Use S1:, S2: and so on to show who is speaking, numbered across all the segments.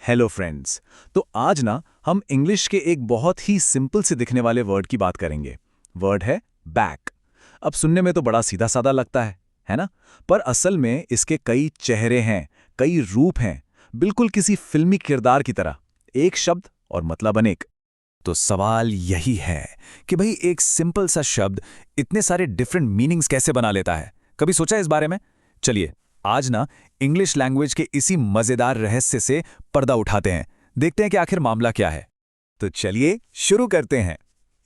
S1: Hello friends. तो आज ना हम इंग्लिश के एक बहुत ही सिंपल से दिखने वाले वर्ड की बात करेंगे। वर्ड है बैक। अब सुनने में तो बड़ा सीधा साधा लगता है ना? पर असल में इसके कई चेहरे हैं, कई रूप हैं, बिल्कुल किसी फिल्मी किरदार की तरह। एक शब्द और मतलब अनेक। तो सवाल यही है कि भाई एक सिंपल सा शब्द इतने सारे डिफरेंट मीनिंग्स कैसे बना लेता है? कभी सोचा इस बारे में? चलिए आज ना इंग्लिश लैंग्वेज के इसी मजेदार रहस्य से पर्दा उठाते हैं, देखते हैं कि आखिर मामला क्या है। तो चलिए शुरू करते हैं।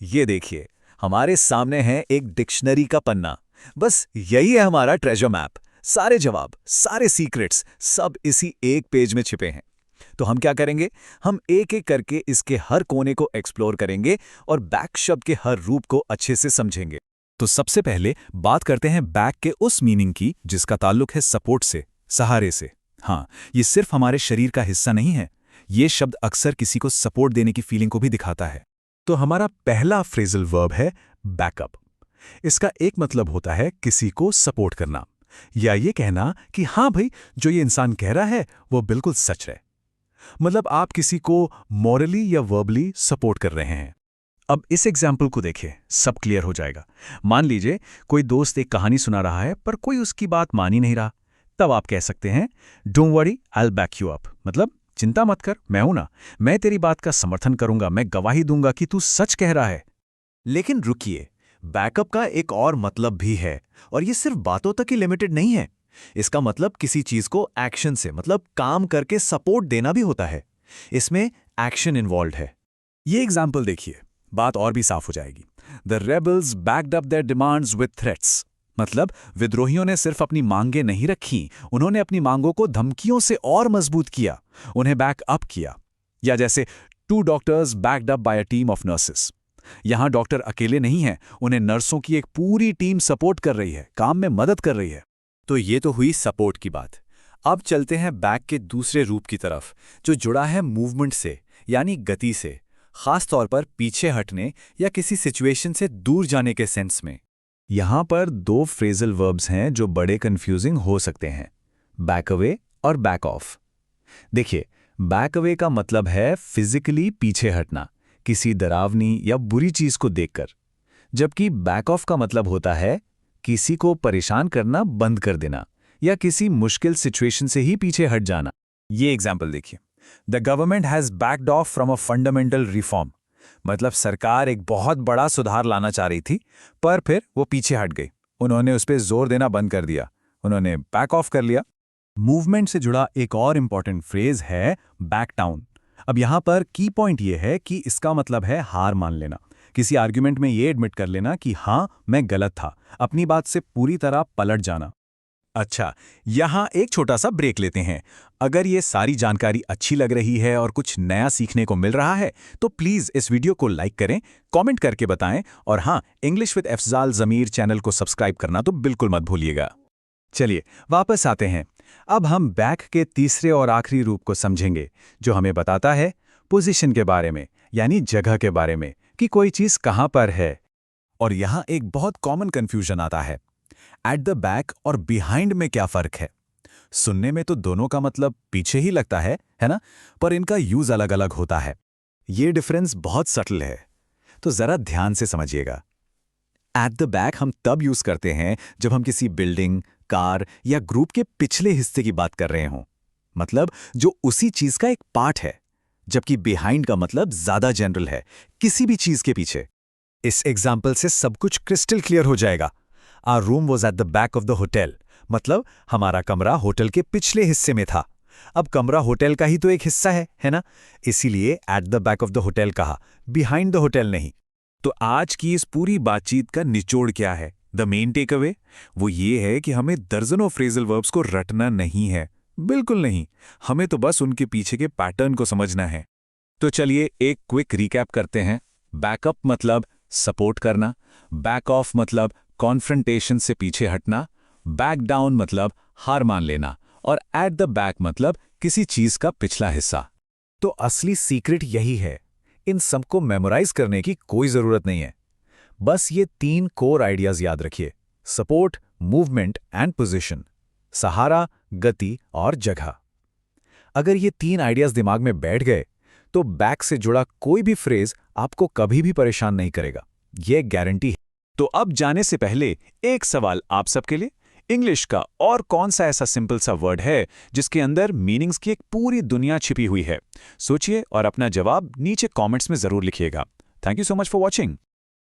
S1: ये देखिए, हमारे सामने है एक डिक्शनरी का पन्ना। बस यही है हमारा ट्रेजर मैप। सारे जवाब, सारे सीक्रेट्स सब इसी एक पेज में छिपे हैं। तो हम क्या करेंगे? हम एक एक करके इसके हर कोने को एक्सप्लोर करेंगे और बैक शब्द के हर रूप को अच्छे से समझेंगे। तो सबसे पहले बात करते हैं बैक के उस मीनिंग की जिसका ताल्लुक है सपोर्ट से, सहारे से। हाँ, ये सिर्फ हमारे शरीर का हिस्सा नहीं है। ये शब्द अक्सर किसी को सपोर्ट देने की फीलिंग को भी दिखाता है। तो हमारा पहला फ्रेजल वर्ब है बैकअप। इसका एक मतलब होता है किसी को सपोर्ट करना, या ये कहना कि हाँ भाई, जो ये इंसान कह रहा है वो बिल्कुल सच है। मतलब आप किसी को मॉरली या वर्बली सपोर्ट कर रहे हैं। अब इस एग्जाम्पल को देखें, सब क्लियर हो जाएगा। मान लीजिए कोई दोस्त एक कहानी सुना रहा है पर कोई उसकी बात मान ही नहीं रहा। तब आप कह सकते हैं don't worry, I will back you up. मतलब चिंता मत कर, मैं हूं ना, मैं तेरी बात का समर्थन करूंगा, मैं गवाही दूंगा कि तू सच कह रहा है। लेकिन रुकिए, बैकअप का एक और मतलब भी है, और ये सिर्फ बातों तक ही लिमिटेड नहीं है। इसका मतलब किसी चीज को एक्शन से, मतलब काम करके सपोर्ट देना भी होता है। इसमें एक्शन इन्वॉल्व है। ये एग्जाम्पल देखिए, बात और भी साफ हो जाएगी। The rebels backed up there demands with threats. मतलब विद्रोहियों ने सिर्फ अपनी मांगें नहीं रखी, उन्होंने अपनी मांगों को धमकियों से और मजबूत किया, उन्हें बैक अप किया। या जैसे two doctors backed up by a team of nurses. यहां डॉक्टर अकेले नहीं हैं, उन्हें नर्सों की एक पूरी टीम सपोर्ट कर रही है, काम में मदद कर रही है। तो ये तो हुई सपोर्ट की बात। अब चलते हैं बैक के दूसरे रूप की तरफ, जो जुड़ा है मूवमेंट से, यानी गति से, खास तौर पर पीछे हटने या किसी सिचुएशन से दूर जाने के सेंस में। यहां पर दो फ्रेजल वर्ब्स हैं जो बड़े कंफ्यूजिंग हो सकते हैं, बैक अवे और बैक ऑफ। देखिए, बैक अवे का मतलब है फिजिकली पीछे हटना, किसी डरावनी या बुरी चीज को देखकर, जबकि बैक ऑफ का मतलब होता है किसी को परेशान करना बंद कर देना या किसी मुश्किल सिचुएशन से ही पीछे हट जाना। ये एग्जाम्पल देखिए, the government has backed of from a fundamental reform. मतलब सरकार एक बहुत बड़ा सुधार लाना चाह रही थी, पर फिर वो पीछे हट गई, उन्होंने उस पर जोर देना बंद कर दिया, उन्होंने बैक ऑफ कर लिया। मूवमेंट से जुड़ा एक और इंपॉर्टेंट फ्रेज है बैक डाउन। अब यहां पर की पॉइंट ये है कि इसका मतलब है हार मान लेना, किसी आर्ग्यूमेंट में ये एडमिट कर लेना कि हाँ मैं गलत था, अपनी बात से पूरी तरह पलट जाना। अच्छा, यहां एक छोटा सा ब्रेक लेते हैं। अगर ये सारी जानकारी अच्छी लग रही है और कुछ नया सीखने को मिल रहा है तो प्लीज इस वीडियो को लाइक करें, कमेंट करके बताएं, और हाँ, English with Afzal Zameer channel को सब्सक्राइब करना तो बिल्कुल मत भूलिएगा। चलिए वापस आते हैं। अब हम बैक के तीसरे और आखिरी रूप को समझेंगे, जो हमें बताता है पोजीशन के बारे में, यानी जगह के बारे में, कि कोई चीज कहां पर है। और यहां एक बहुत कॉमन कंफ्यूजन आता है, एट द बैक और बिहाइंड में क्या फर्क है? सुनने में तो दोनों का मतलब पीछे ही लगता है ना? पर इनका यूज अलग अलग होता है। ये डिफरेंस बहुत सटल है, तो जरा ध्यान से समझिएगा। एट द बैक हम तब यूज करते हैं जब हम किसी बिल्डिंग, कार या ग्रुप के पिछले हिस्से की बात कर रहे हों, मतलब जो उसी चीज का एक पार्ट है। जबकि बिहाइंड का मतलब ज्यादा जनरल है, किसी भी चीज के पीछे। इस एग्जाम्पल से सब कुछ क्रिस्टल क्लियर हो जाएगा। Our room was at the back of the hotel. मतलब हमारा कमरा होटल के पिछले हिस्से में था। अब कमरा होटल का ही तो एक हिस्सा है ना? इसीलिए eight the back of the hotel कहा, बिहाइंड द होटल नहीं। तो आज की इस पूरी बातचीत का निचोड़ क्या है? द मेन टेक अवे वो ये है कि हमें दर्जनों फ्रेजल वर्ब्स को रटना नहीं है, बिल्कुल नहीं। हमें तो बस उनके पीछे के पैटर्न को समझना है। तो चलिए एक क्विक रिकैप करते हैं। बैकअप मतलब सपोर्ट करना, बैक ऑफ मतलब कॉन्फ्रंटेशन से पीछे हटना, बैक डाउन मतलब हार मान लेना, और एट द बैक मतलब किसी चीज का पिछला हिस्सा। तो असली सीक्रेट यही है, इन सबको मेमोराइज करने की कोई जरूरत नहीं है। बस ये तीन कोर आइडियाज याद रखिए, सपोर्ट, मूवमेंट एंड पोजीशन, सहारा, गति और जगह। अगर ये 3 आइडियाज दिमाग में बैठ गए तो बैक से जुड़ा कोई भी फ्रेज आपको कभी भी परेशान नहीं करेगा। ये गारंटी है। तो अब जाने से पहले एक सवाल आप सबके लिए, इंग्लिश का और कौन सा ऐसा सिंपल सा वर्ड है जिसके अंदर मीनिंग्स की एक पूरी दुनिया छिपी हुई है? सोचिए और अपना जवाब नीचे कमेंट्स में जरूर लिखिएगा। Thank you so much for watching.